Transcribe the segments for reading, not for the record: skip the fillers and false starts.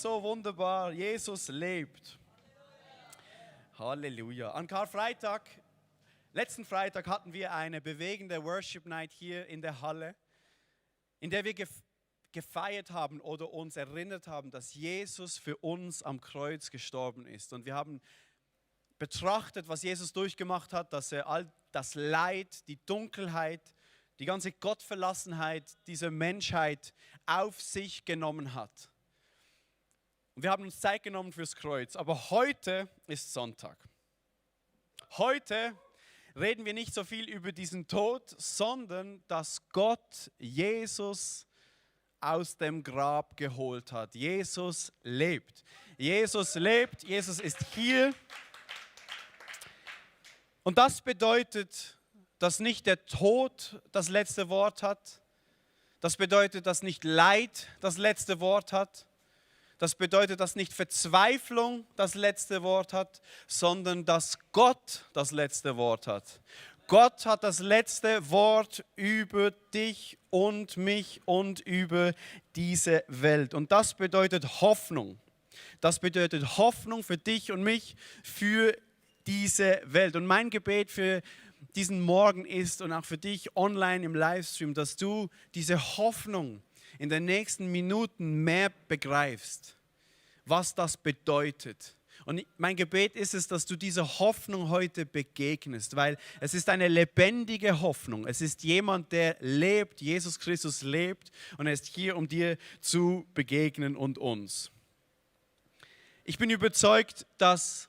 So wunderbar, Jesus lebt. Halleluja. An Karfreitag, letzten Freitag hatten wir eine bewegende Worship Night hier in der Halle, in der wir gefeiert haben oder uns erinnert haben, dass Jesus für uns am Kreuz gestorben ist. Und wir haben betrachtet, was Jesus durchgemacht hat, dass er all das Leid, die Dunkelheit, die ganze Gottverlassenheit dieser Menschheit auf sich genommen hat. Und wir haben uns Zeit genommen fürs Kreuz, aber heute ist Sonntag. Heute reden wir nicht so viel über diesen Tod, sondern dass Gott Jesus aus dem Grab geholt hat. Jesus lebt. Jesus lebt, Jesus ist hier. Und das bedeutet, dass nicht der Tod das letzte Wort hat. Das bedeutet, dass nicht Leid das letzte Wort hat. Das bedeutet, dass nicht Verzweiflung das letzte Wort hat, sondern dass Gott das letzte Wort hat. Gott hat das letzte Wort über dich und mich und über diese Welt. Und das bedeutet Hoffnung. Das bedeutet Hoffnung für dich und mich, für diese Welt. Und mein Gebet für diesen Morgen ist und auch für dich online im Livestream, dass du diese Hoffnung in den nächsten Minuten mehr begreifst, was das bedeutet. Und mein Gebet ist es, dass du dieser Hoffnung heute begegnest, weil es ist eine lebendige Hoffnung. Es ist jemand, der lebt, Jesus Christus lebt und er ist hier, um dir zu begegnen und uns. Ich bin überzeugt, dass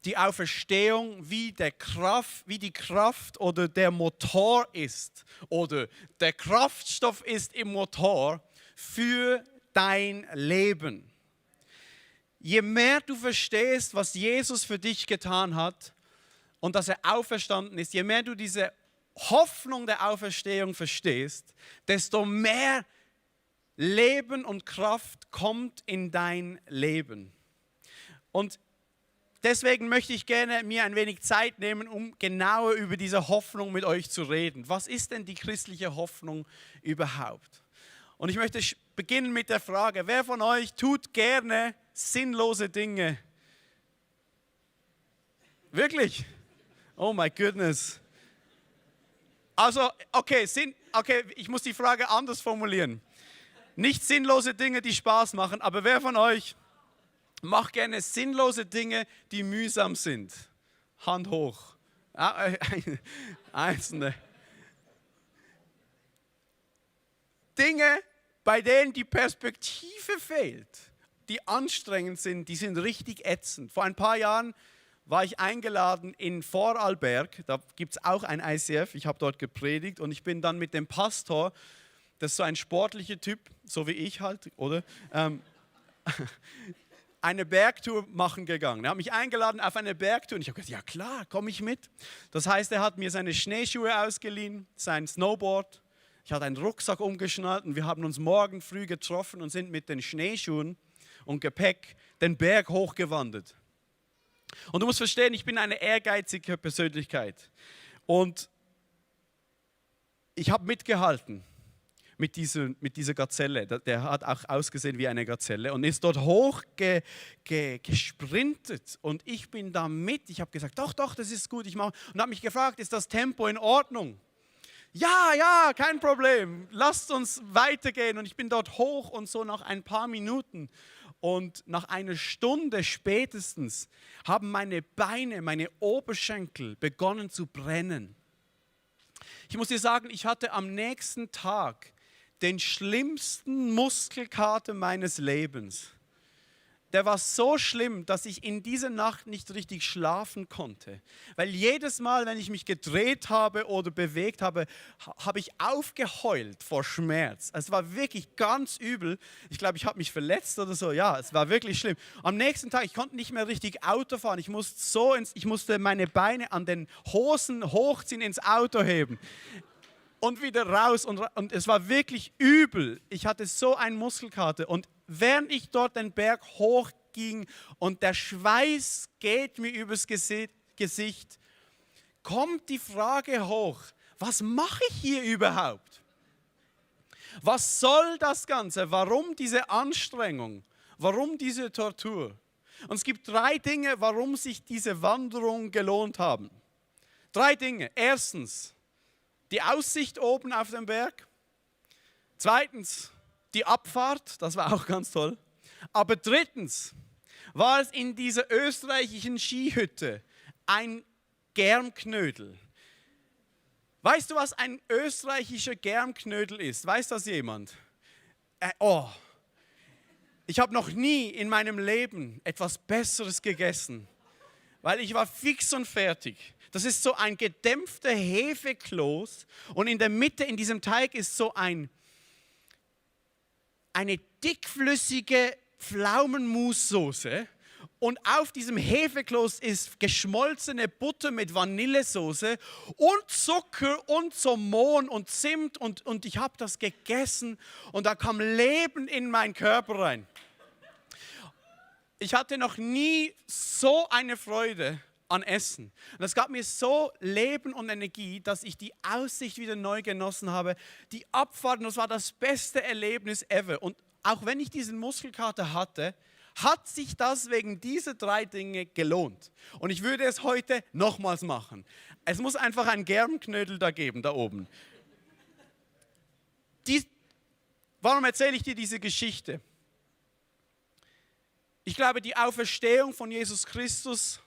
die Auferstehung wie die Kraft oder der Motor ist oder der Kraftstoff ist im Motor für dein Leben. Je mehr du verstehst, was Jesus für dich getan hat und dass er auferstanden ist, je mehr du diese Hoffnung der Auferstehung verstehst, desto mehr Leben und Kraft kommt in dein Leben. Und deswegen möchte ich gerne mir ein wenig Zeit nehmen, um genauer über diese Hoffnung mit euch zu reden. Was ist denn die christliche Hoffnung überhaupt? Und ich möchte beginnen mit der Frage, wer von euch tut gerne sinnlose Dinge? Wirklich? Oh my goodness. Also, okay, ich muss die Frage anders formulieren. Nicht sinnlose Dinge, die Spaß machen, aber wer von euch macht gerne sinnlose Dinge, die mühsam sind? Hand hoch. Einzelne. Dinge, bei denen die Perspektive fehlt, die anstrengend sind, die sind richtig ätzend. Vor ein paar Jahren war ich eingeladen in Vorarlberg, da gibt es auch ein ICF, ich habe dort gepredigt und ich bin dann mit dem Pastor, das ist so ein sportlicher Typ, so wie ich halt, oder? Eine Bergtour machen gegangen. Er hat mich eingeladen auf eine Bergtour und ich habe gesagt, ja klar, komme ich mit. Das heißt, er hat mir seine Schneeschuhe ausgeliehen, sein Snowboard. Ich hatte einen Rucksack umgeschnallt und wir haben uns morgen früh getroffen und sind mit den Schneeschuhen und Gepäck den Berg hochgewandert. Und du musst verstehen, ich bin eine ehrgeizige Persönlichkeit. Und ich habe mitgehalten mit dieser Gazelle. Der hat auch ausgesehen wie eine Gazelle und ist dort hoch gesprintet. Und ich bin da mit. Ich habe gesagt, doch, das ist gut. Ich mache. Und habe mich gefragt, ist das Tempo in Ordnung? Ja, kein Problem. Lasst uns weitergehen. Und ich bin dort hoch und so nach ein paar Minuten und nach einer Stunde spätestens haben meine Beine, meine Oberschenkel begonnen zu brennen. Ich muss dir sagen, ich hatte am nächsten Tag den schlimmsten Muskelkater meines Lebens. Der war so schlimm, dass ich in dieser Nacht nicht richtig schlafen konnte. Weil jedes Mal, wenn ich mich gedreht habe oder bewegt habe, habe ich aufgeheult vor Schmerz. Es war wirklich ganz übel. Ich glaube, ich habe mich verletzt oder so. Ja, es war wirklich schlimm. Am nächsten Tag, ich konnte nicht mehr richtig Auto fahren. Ich musste meine Beine an den Hosen hochziehen, ins Auto heben. Und wieder raus und es war wirklich übel. Ich hatte so einen Muskelkater und während ich dort den Berg hochging und der Schweiß geht mir übers Gesicht, kommt die Frage hoch, was mache ich hier überhaupt? Was soll das Ganze? Warum diese Anstrengung? Warum diese Tortur? Und es gibt 3 Dinge, warum sich diese Wanderung gelohnt haben. 3 Dinge. Erstens, die Aussicht oben auf dem Berg. Zweitens, die Abfahrt, das war auch ganz toll. Aber drittens war es in dieser österreichischen Skihütte ein Germknödel. Weißt du, was ein österreichischer Germknödel ist? Weiß das jemand? Ich habe noch nie in meinem Leben etwas Besseres gegessen, weil ich war fix und fertig. Das ist so ein gedämpfter Hefekloß und in der Mitte in diesem Teig ist so eine dickflüssige Pflaumenmussoße und auf diesem Hefekloß ist geschmolzene Butter mit Vanillesoße und Zucker und so Mohn und Zimt und ich habe das gegessen und da kam Leben in meinen Körper rein. Ich hatte noch nie so eine Freude an Essen. Und es gab mir so Leben und Energie, dass ich die Aussicht wieder neu genossen habe. Die Abfahrt, das war das beste Erlebnis ever. Und auch wenn ich diesen Muskelkater hatte, hat sich das wegen dieser 3 Dinge gelohnt. Und ich würde es heute nochmals machen. Es muss einfach einen Germknödel da geben, da oben. Warum erzähle ich dir diese Geschichte? Ich glaube, die Auferstehung von Jesus Christus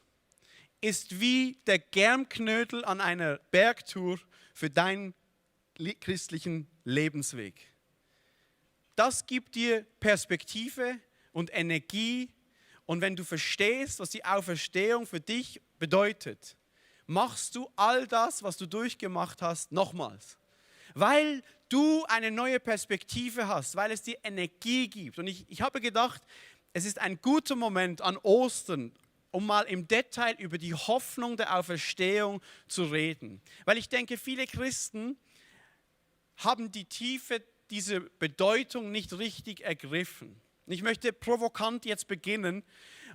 ist wie der Germknödel an einer Bergtour für deinen christlichen Lebensweg. Das gibt dir Perspektive und Energie. Und wenn du verstehst, was die Auferstehung für dich bedeutet, machst du all das, was du durchgemacht hast, nochmals. Weil du eine neue Perspektive hast, weil es dir Energie gibt. Und ich habe gedacht, es ist ein guter Moment an Ostern, um mal im Detail über die Hoffnung der Auferstehung zu reden. Weil ich denke, viele Christen haben die Tiefe dieser Bedeutung nicht richtig ergriffen. Ich möchte provokant jetzt beginnen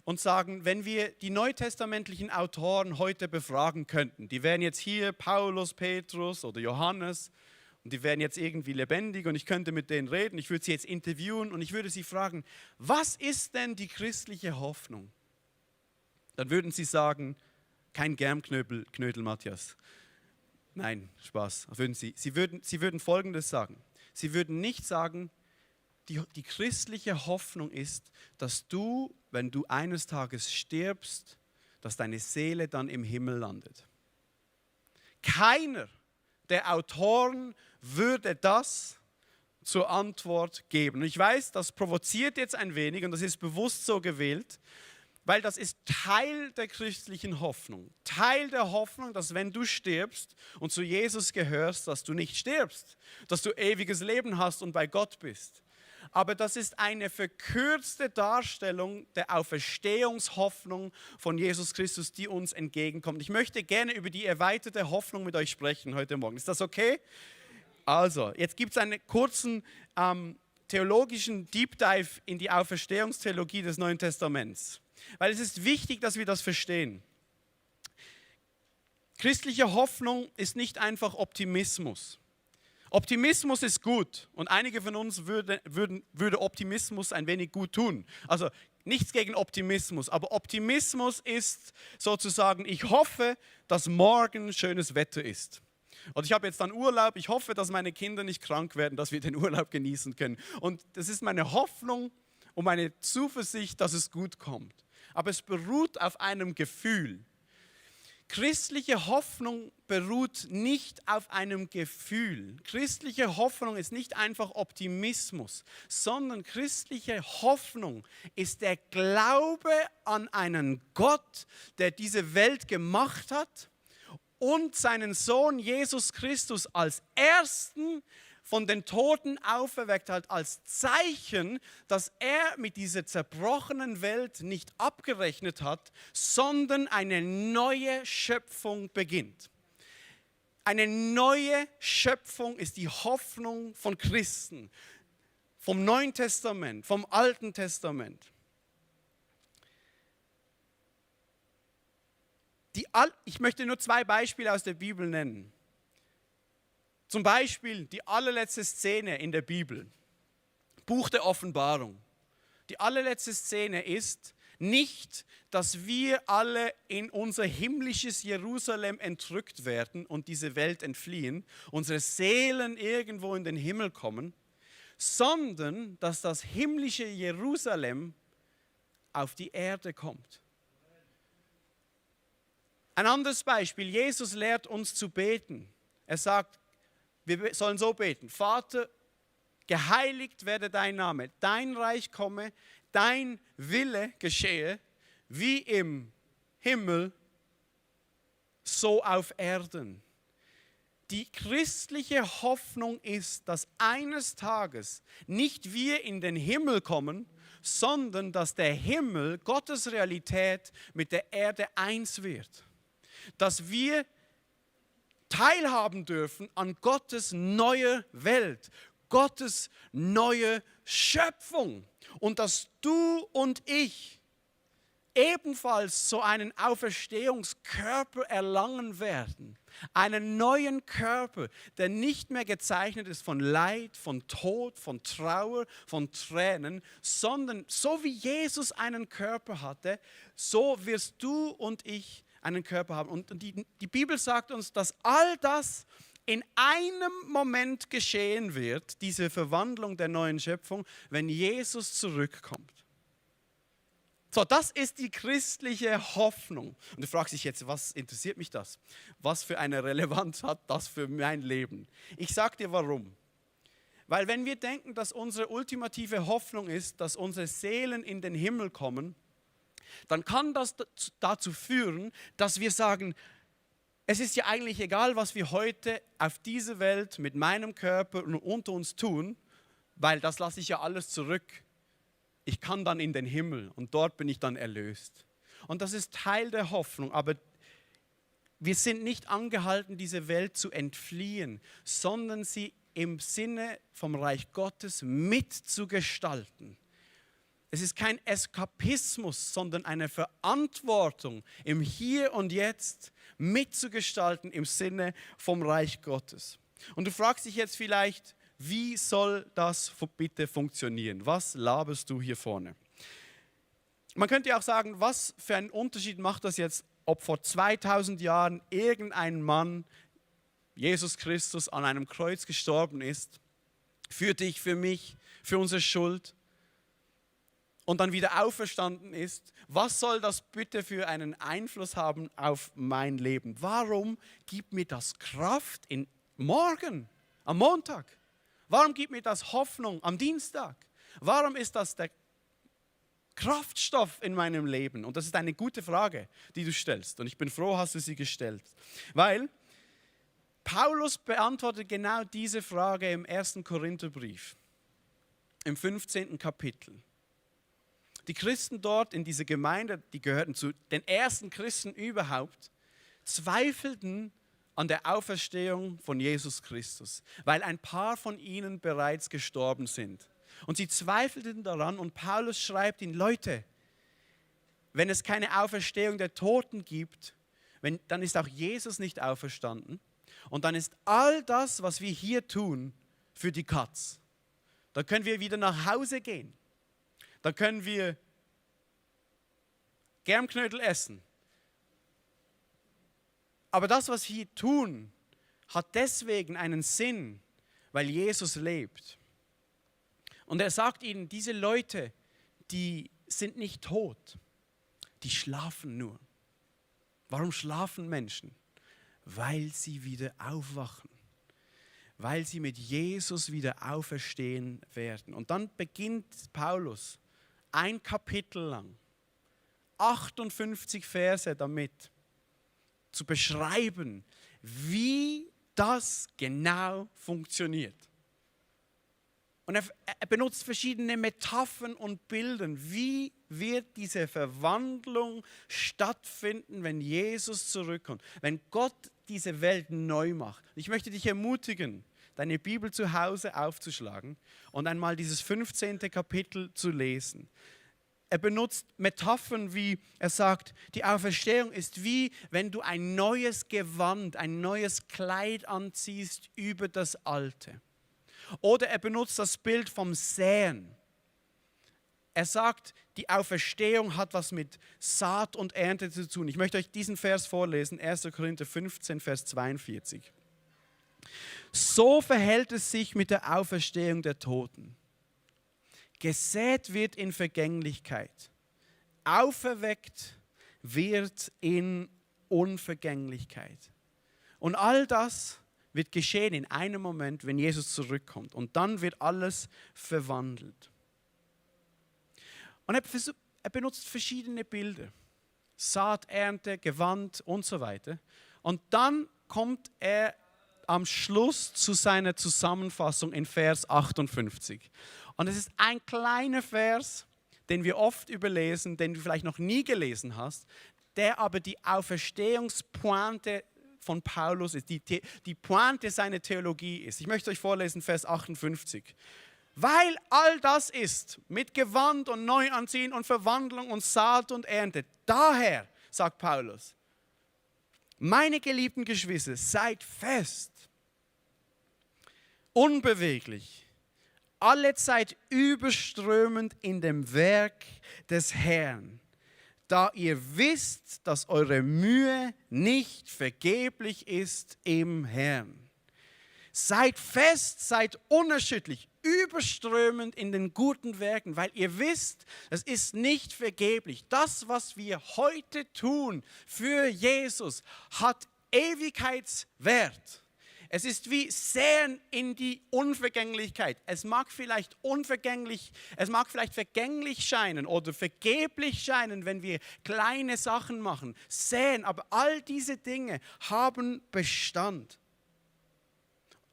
und sagen, wenn wir die neutestamentlichen Autoren heute befragen könnten, die wären jetzt hier Paulus, Petrus oder Johannes und die wären jetzt irgendwie lebendig und ich könnte mit denen reden, ich würde sie jetzt interviewen und ich würde sie fragen, was ist denn die christliche Hoffnung? Dann würden sie sagen, kein Germknödel, Matthias. Nein, Spaß. Sie würden Folgendes sagen. Sie würden nicht sagen, die christliche Hoffnung ist, dass du, wenn du eines Tages stirbst, dass deine Seele dann im Himmel landet. Keiner der Autoren würde das zur Antwort geben. Und ich weiß, das provoziert jetzt ein wenig und das ist bewusst so gewählt, weil das ist Teil der christlichen Hoffnung. Teil der Hoffnung, dass wenn du stirbst und zu Jesus gehörst, dass du nicht stirbst, dass du ewiges Leben hast und bei Gott bist. Aber das ist eine verkürzte Darstellung der Auferstehungshoffnung von Jesus Christus, die uns entgegenkommt. Ich möchte gerne über die erweiterte Hoffnung mit euch sprechen heute Morgen. Ist das okay? Also, jetzt gibt es einen kurzen theologischen Deep Dive in die Auferstehungstheologie des Neuen Testaments. Weil es ist wichtig, dass wir das verstehen. Christliche Hoffnung ist nicht einfach Optimismus. Optimismus ist gut und einige von uns würde Optimismus ein wenig gut tun. Also nichts gegen Optimismus, aber Optimismus ist sozusagen, ich hoffe, dass morgen schönes Wetter ist. Und ich habe jetzt dann Urlaub, ich hoffe, dass meine Kinder nicht krank werden, dass wir den Urlaub genießen können. Und das ist meine Hoffnung und meine Zuversicht, dass es gut kommt. Aber es beruht auf einem Gefühl. Christliche Hoffnung beruht nicht auf einem Gefühl. Christliche Hoffnung ist nicht einfach Optimismus, sondern christliche Hoffnung ist der Glaube an einen Gott, der diese Welt gemacht hat und seinen Sohn Jesus Christus als Ersten von den Toten auferweckt hat, als Zeichen, dass er mit dieser zerbrochenen Welt nicht abgerechnet hat, sondern eine neue Schöpfung beginnt. Eine neue Schöpfung ist die Hoffnung von Christen, vom Neuen Testament, vom Alten Testament. Ich möchte nur 2 Beispiele aus der Bibel nennen. Zum Beispiel die allerletzte Szene in der Bibel, Buch der Offenbarung. Die allerletzte Szene ist nicht, dass wir alle in unser himmlisches Jerusalem entrückt werden und diese Welt entfliehen, unsere Seelen irgendwo in den Himmel kommen, sondern dass das himmlische Jerusalem auf die Erde kommt. Ein anderes Beispiel, Jesus lehrt uns zu beten. Er sagt, wir sollen so beten: Vater, geheiligt werde dein Name, dein Reich komme, dein Wille geschehe, wie im Himmel, so auf Erden. Die christliche Hoffnung ist, dass eines Tages nicht wir in den Himmel kommen, sondern dass der Himmel, Gottes Realität, mit der Erde eins wird. Dass wir teilhaben dürfen an Gottes neuer Welt, Gottes neue Schöpfung. Und dass du und ich ebenfalls so einen Auferstehungskörper erlangen werden. Einen neuen Körper, der nicht mehr gezeichnet ist von Leid, von Tod, von Trauer, von Tränen, sondern so wie Jesus einen Körper hatte, so wirst du und ich einen Körper haben. Und die Bibel sagt uns, dass all das in einem Moment geschehen wird, diese Verwandlung der neuen Schöpfung, wenn Jesus zurückkommt. So, das ist die christliche Hoffnung. Und du fragst dich jetzt, was interessiert mich das? Was für eine Relevanz hat das für mein Leben? Ich sage dir warum. Weil wenn wir denken, dass unsere ultimative Hoffnung ist, dass unsere Seelen in den Himmel kommen, dann kann das dazu führen, dass wir sagen, es ist ja eigentlich egal, was wir heute auf dieser Welt mit meinem Körper und unter uns tun, weil das lasse ich ja alles zurück. Ich kann dann in den Himmel und dort bin ich dann erlöst. Und das ist Teil der Hoffnung, aber wir sind nicht angehalten, diese Welt zu entfliehen, sondern sie im Sinne vom Reich Gottes mitzugestalten. Es ist kein Eskapismus, sondern eine Verantwortung, im Hier und Jetzt mitzugestalten im Sinne vom Reich Gottes. Und du fragst dich jetzt vielleicht, wie soll das bitte funktionieren? Was laberst du hier vorne? Man könnte ja auch sagen, was für einen Unterschied macht das jetzt, ob vor 2000 Jahren irgendein Mann, Jesus Christus, an einem Kreuz gestorben ist, für dich, für mich, für unsere Schuld, und dann wieder auferstanden ist. Was soll das bitte für einen Einfluss haben auf mein Leben? Warum gibt mir das Kraft morgen, am Montag? Warum gibt mir das Hoffnung am Dienstag? Warum ist das der Kraftstoff in meinem Leben? Und das ist eine gute Frage, die du stellst. Und ich bin froh, hast du sie gestellt. Weil Paulus beantwortet genau diese Frage im 1. Korintherbrief, im 15. Kapitel. Die Christen dort in dieser Gemeinde, die gehörten zu den ersten Christen überhaupt, zweifelten an der Auferstehung von Jesus Christus, weil ein paar von ihnen bereits gestorben sind. Und sie zweifelten daran und Paulus schreibt ihnen, Leute, wenn es keine Auferstehung der Toten gibt, dann ist auch Jesus nicht auferstanden und dann ist all das, was wir hier tun, für die Katz. Da können wir wieder nach Hause gehen. Da können wir Germknödel essen. Aber das, was wir hier tun, hat deswegen einen Sinn, weil Jesus lebt. Und er sagt ihnen, diese Leute, die sind nicht tot, die schlafen nur. Warum schlafen Menschen? Weil sie wieder aufwachen. Weil sie mit Jesus wieder auferstehen werden. Und dann beginnt Paulus ein Kapitel lang, 58 Verse damit zu beschreiben, wie das genau funktioniert. Und er benutzt verschiedene Metaphern und Bilder. Wie wird diese Verwandlung stattfinden, wenn Jesus zurückkommt? Wenn Gott diese Welt neu macht. Ich möchte dich ermutigen, deine Bibel zu Hause aufzuschlagen und einmal dieses 15. Kapitel zu lesen. Er benutzt Metaphern wie, er sagt, die Auferstehung ist wie, wenn du ein neues Gewand, ein neues Kleid anziehst über das alte. Oder er benutzt das Bild vom Säen. Er sagt, die Auferstehung hat was mit Saat und Ernte zu tun. Ich möchte euch diesen Vers vorlesen, 1. Korinther 15, Vers 42. So verhält es sich mit der Auferstehung der Toten. Gesät wird in Vergänglichkeit, auferweckt wird in Unvergänglichkeit. Und all das wird geschehen in einem Moment, wenn Jesus zurückkommt. Und dann wird alles verwandelt. Und er benutzt verschiedene Bilder. Saat, Ernte, Gewand und so weiter. Und dann kommt er am Schluss zu seiner Zusammenfassung in Vers 58. Und es ist ein kleiner Vers, den wir oft überlesen, den du vielleicht noch nie gelesen hast, der aber die Auferstehungspointe von Paulus ist, die Pointe seiner Theologie ist. Ich möchte euch vorlesen, Vers 58. Weil all das ist, mit Gewand und Neuanziehen und Verwandlung und Saat und Ernte, daher, sagt Paulus, meine geliebten Geschwister, seid fest, unbeweglich, alle Zeit überströmend in dem Werk des Herrn, da ihr wisst, dass eure Mühe nicht vergeblich ist im Herrn. Seid fest, seid unerschütterlich, überströmend in den guten Werken, weil ihr wisst, es ist nicht vergeblich. Das, was wir heute tun für Jesus, hat Ewigkeitswert. Es ist wie Säen in die Unvergänglichkeit. Es mag vielleicht vergänglich scheinen oder vergeblich scheinen, wenn wir kleine Sachen machen. Säen, aber all diese Dinge haben Bestand.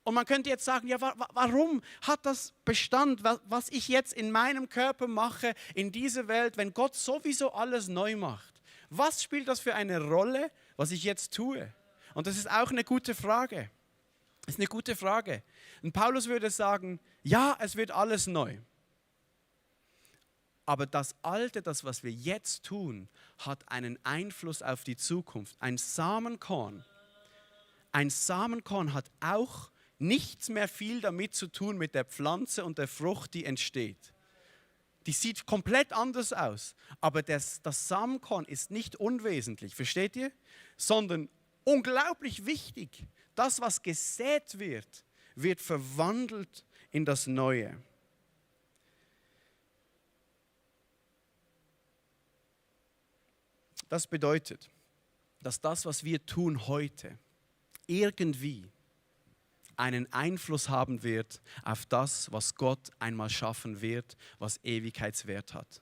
Und man könnte jetzt sagen, ja, warum hat das Bestand, was ich jetzt in meinem Körper mache, in dieser Welt, wenn Gott sowieso alles neu macht? Was spielt das für eine Rolle, was ich jetzt tue? Und das ist auch eine gute Frage. Das ist eine gute Frage. Und Paulus würde sagen, ja, es wird alles neu. Aber das Alte, das, was wir jetzt tun, hat einen Einfluss auf die Zukunft. Ein Samenkorn hat auch nichts mehr viel damit zu tun mit der Pflanze und der Frucht, die entsteht. Die sieht komplett anders aus, aber das Samenkorn ist nicht unwesentlich, versteht ihr? Sondern unglaublich wichtig. Das, was gesät wird, wird verwandelt in das Neue. Das bedeutet, dass das, was wir tun heute, irgendwie einen Einfluss haben wird auf das, was Gott einmal schaffen wird, was Ewigkeitswert hat.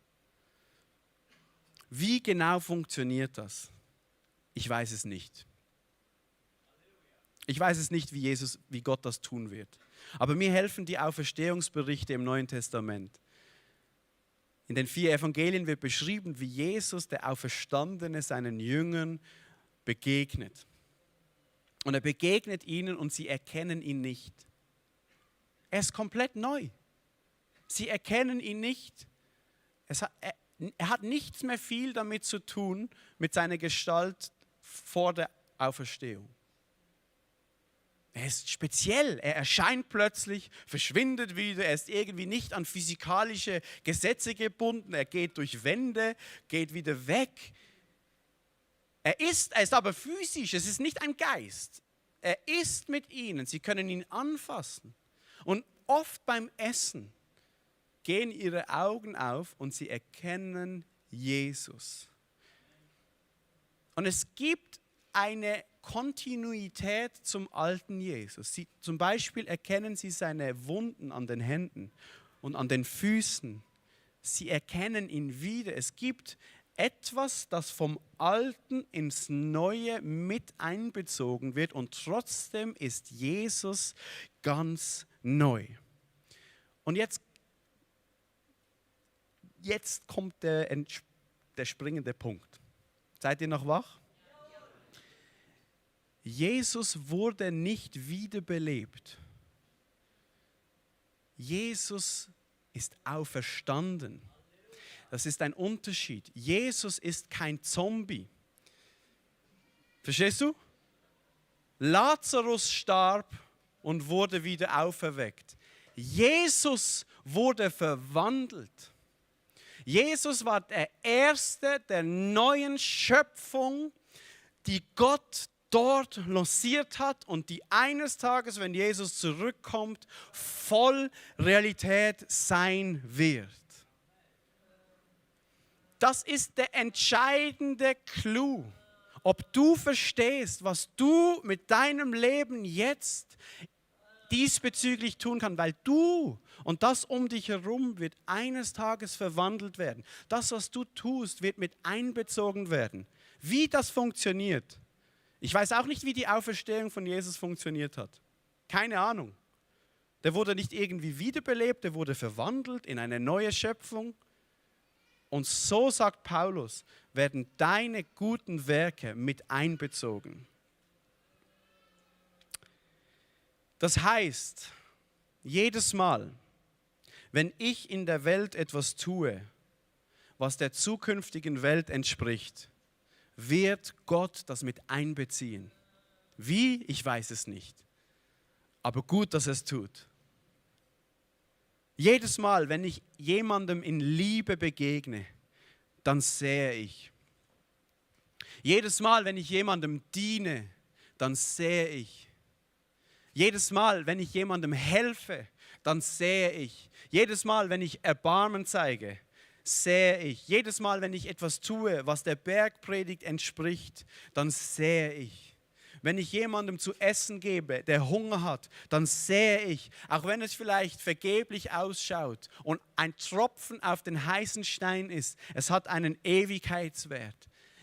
Wie genau funktioniert das? Ich weiß es nicht. Ich weiß es nicht, wie Gott das tun wird. Aber mir helfen die Auferstehungsberichte im Neuen Testament. In den 4 Evangelien wird beschrieben, wie Jesus, der Auferstandene, seinen Jüngern begegnet. Und er begegnet ihnen und sie erkennen ihn nicht. Er ist komplett neu. Sie erkennen ihn nicht. Er hat nichts mehr viel damit zu tun, mit seiner Gestalt vor der Auferstehung. Er ist speziell, er erscheint plötzlich, verschwindet wieder, er ist irgendwie nicht an physikalische Gesetze gebunden, er geht durch Wände, geht wieder weg. Er ist aber physisch, es ist nicht ein Geist. Er ist mit ihnen, sie können ihn anfassen. Und oft beim Essen gehen ihre Augen auf und sie erkennen Jesus. Und es gibt eine Kontinuität zum alten Jesus. Zum Beispiel erkennen sie seine Wunden an den Händen und an den Füßen. Sie erkennen ihn wieder. Es gibt etwas, das vom Alten ins Neue mit einbezogen wird und trotzdem ist Jesus ganz neu. Und jetzt kommt der springende Punkt. Seid ihr noch wach? Jesus wurde nicht wiederbelebt. Jesus ist auferstanden. Das ist ein Unterschied. Jesus ist kein Zombie. Verstehst du? Lazarus starb und wurde wieder auferweckt. Jesus wurde verwandelt. Jesus war der Erste der neuen Schöpfung, die Gott dort lanciert hat und die eines Tages, wenn Jesus zurückkommt, voll Realität sein wird. Das ist der entscheidende Clou. Ob du verstehst, was du mit deinem Leben jetzt diesbezüglich tun kannst, weil du und das um dich herum wird eines Tages verwandelt werden. Das, was du tust, wird mit einbezogen werden. Wie das funktioniert, ich weiß auch nicht, wie die Auferstehung von Jesus funktioniert hat. Keine Ahnung. Der wurde nicht irgendwie wiederbelebt, der wurde verwandelt in eine neue Schöpfung. Und so, sagt Paulus, werden deine guten Werke mit einbezogen. Das heißt, jedes Mal, wenn ich in der Welt etwas tue, was der zukünftigen Welt entspricht, wird Gott das mit einbeziehen. Wie? Ich weiß es nicht. Aber gut, dass er es tut. Jedes Mal, wenn ich jemandem in Liebe begegne, dann sehe ich. Jedes Mal, wenn ich jemandem diene, dann sehe ich. Jedes Mal, wenn ich jemandem helfe, dann sehe ich. Jedes Mal, wenn ich Erbarmen zeige, sehe ich. Jedes Mal, wenn ich etwas tue, was der Bergpredigt entspricht, dann sehe ich. Wenn ich jemandem zu essen gebe, der Hunger hat, dann sehe ich, auch wenn es vielleicht vergeblich ausschaut und ein Tropfen auf den heißen Stein ist, es hat einen Ewigkeitswert.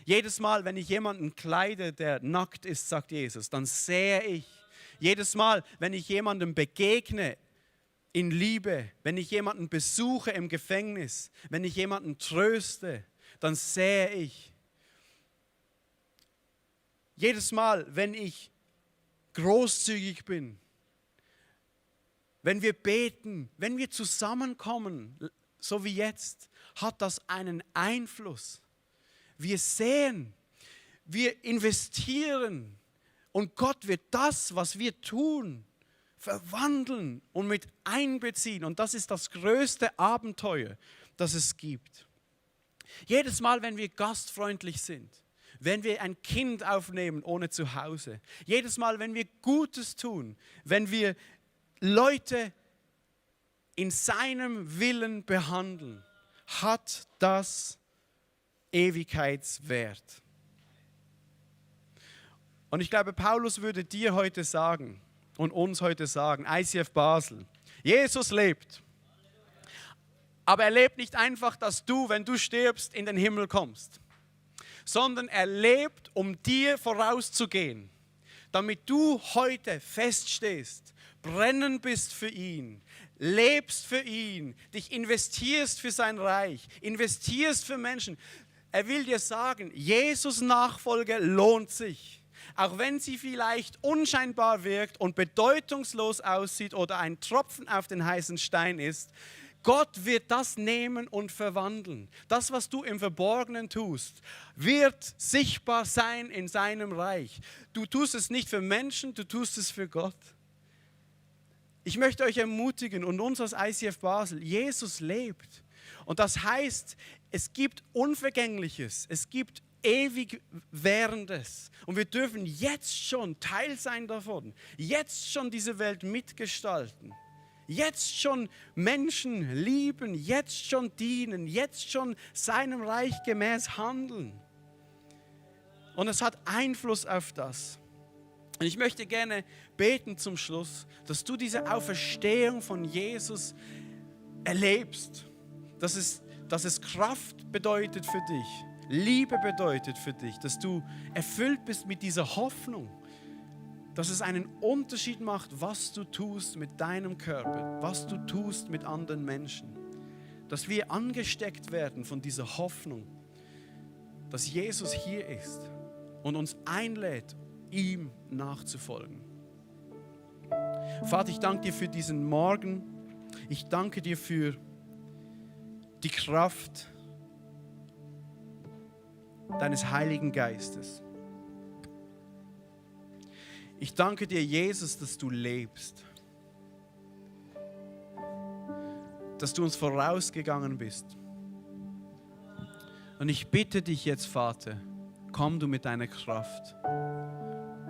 Jedes Mal, wenn ich jemanden kleide, der nackt ist, sagt Jesus, dann sehe ich. Jedes Mal, wenn ich jemandem begegne in Liebe, wenn ich jemanden besuche im Gefängnis, wenn ich jemanden tröste, dann sehe ich. Jedes Mal, wenn ich großzügig bin, wenn wir beten, wenn wir zusammenkommen, so wie jetzt, hat das einen Einfluss. Wir sehen, wir investieren und Gott wird das, was wir tun, verwandeln und mit einbeziehen. Und das ist das größte Abenteuer, das es gibt. Jedes Mal, wenn wir gastfreundlich sind, wenn wir ein Kind aufnehmen ohne Zuhause, jedes Mal, wenn wir Gutes tun, wenn wir Leute in seinem Willen behandeln, hat das Ewigkeitswert. Und ich glaube, Paulus würde dir heute sagen und uns heute sagen, ICF Basel, Jesus lebt. Aber er lebt nicht einfach, dass du, wenn du stirbst, in den Himmel kommst, sondern er lebt, um dir vorauszugehen, damit du heute feststehst, brennend bist für ihn, lebst für ihn, dich investierst für sein Reich, investierst für Menschen. Er will dir sagen, Jesus Nachfolge lohnt sich. Auch wenn sie vielleicht unscheinbar wirkt und bedeutungslos aussieht oder ein Tropfen auf den heißen Stein ist, Gott wird das nehmen und verwandeln. Das, was du im Verborgenen tust, wird sichtbar sein in seinem Reich. Du tust es nicht für Menschen, du tust es für Gott. Ich möchte euch ermutigen und uns als ICF Basel, Jesus lebt. Und das heißt, es gibt Unvergängliches, es gibt ewig Währendes. Und wir dürfen jetzt schon Teil sein davon, jetzt schon diese Welt mitgestalten. Jetzt schon Menschen lieben, jetzt schon dienen, jetzt schon seinem Reich gemäß handeln. Und es hat Einfluss auf das. Und ich möchte gerne beten zum Schluss, dass du diese Auferstehung von Jesus erlebst. Dass es Kraft bedeutet für dich, Liebe bedeutet für dich, dass du erfüllt bist mit dieser Hoffnung. Dass es einen Unterschied macht, was du tust mit deinem Körper, was du tust mit anderen Menschen. Dass wir angesteckt werden von dieser Hoffnung, dass Jesus hier ist und uns einlädt, ihm nachzufolgen. Vater, ich danke dir für diesen Morgen. Ich danke dir für die Kraft, deines Heiligen Geistes. Ich danke dir, Jesus, dass du lebst. Dass du uns vorausgegangen bist. Und ich bitte dich jetzt, Vater, komm du mit deiner Kraft,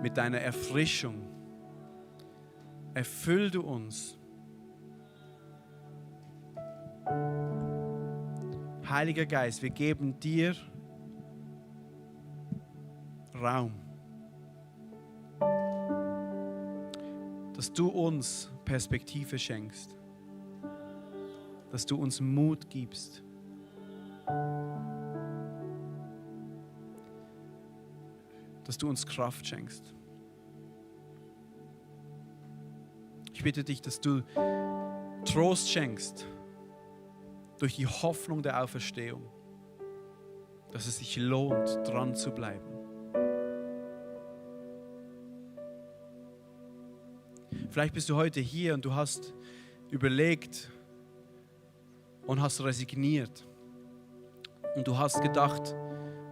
mit deiner Erfrischung. Erfüll du uns. Heiliger Geist, wir geben dir Raum, dass du uns Perspektive schenkst, dass du uns Mut gibst, dass du uns Kraft schenkst. Ich bitte dich, dass du Trost schenkst durch die Hoffnung der Auferstehung, dass es sich lohnt, dran zu bleiben. Vielleicht bist du heute hier und du hast überlegt und hast resigniert und du hast gedacht,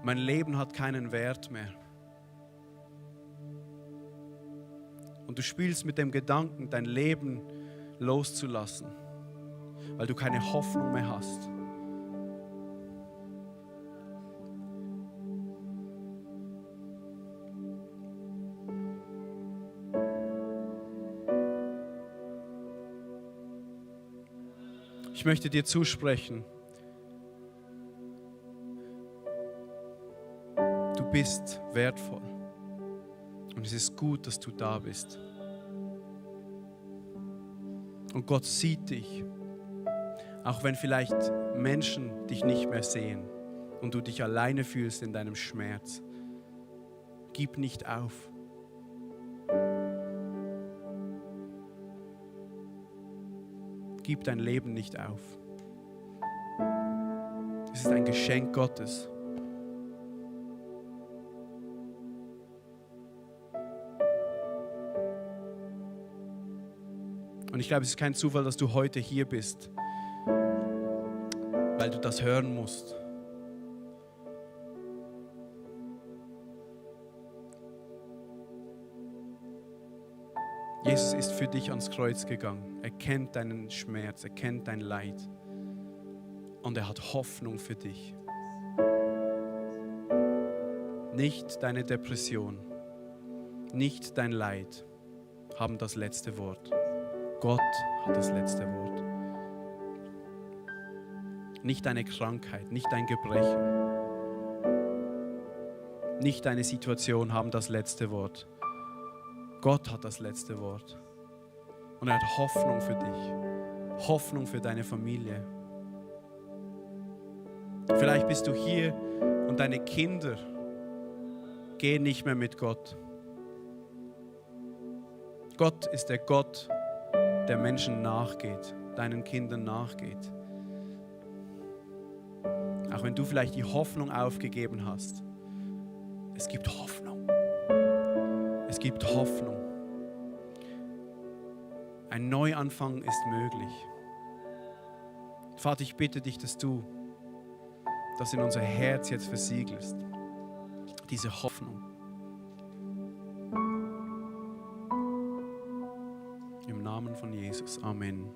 mein Leben hat keinen Wert mehr. Und du spielst mit dem Gedanken, dein Leben loszulassen, weil du keine Hoffnung mehr hast. Ich möchte dir zusprechen, du bist wertvoll und es ist gut, dass du da bist. Und Gott sieht dich, auch wenn vielleicht Menschen dich nicht mehr sehen und du dich alleine fühlst in deinem Schmerz. Gib nicht auf. Gib dein Leben nicht auf. Es ist ein Geschenk Gottes. Und ich glaube, es ist kein Zufall, dass du heute hier bist, weil du das hören musst. Jesus ist für dich ans Kreuz gegangen. Er kennt deinen Schmerz, er kennt dein Leid. Und er hat Hoffnung für dich. Nicht deine Depression, nicht dein Leid haben das letzte Wort. Gott hat das letzte Wort. Nicht deine Krankheit, nicht dein Gebrechen, nicht deine Situation haben das letzte Wort. Gott hat das letzte Wort. Und er hat Hoffnung für dich, Hoffnung für deine Familie. Vielleicht bist du hier und deine Kinder gehen nicht mehr mit Gott. Gott ist der Gott, der Menschen nachgeht, deinen Kindern nachgeht. Auch wenn du vielleicht die Hoffnung aufgegeben hast, es gibt Hoffnung. Es gibt Hoffnung. Ein Neuanfang ist möglich. Vater, ich bitte dich, dass du das in unser Herz jetzt versiegelst. Diese Hoffnung. Im Namen von Jesus. Amen.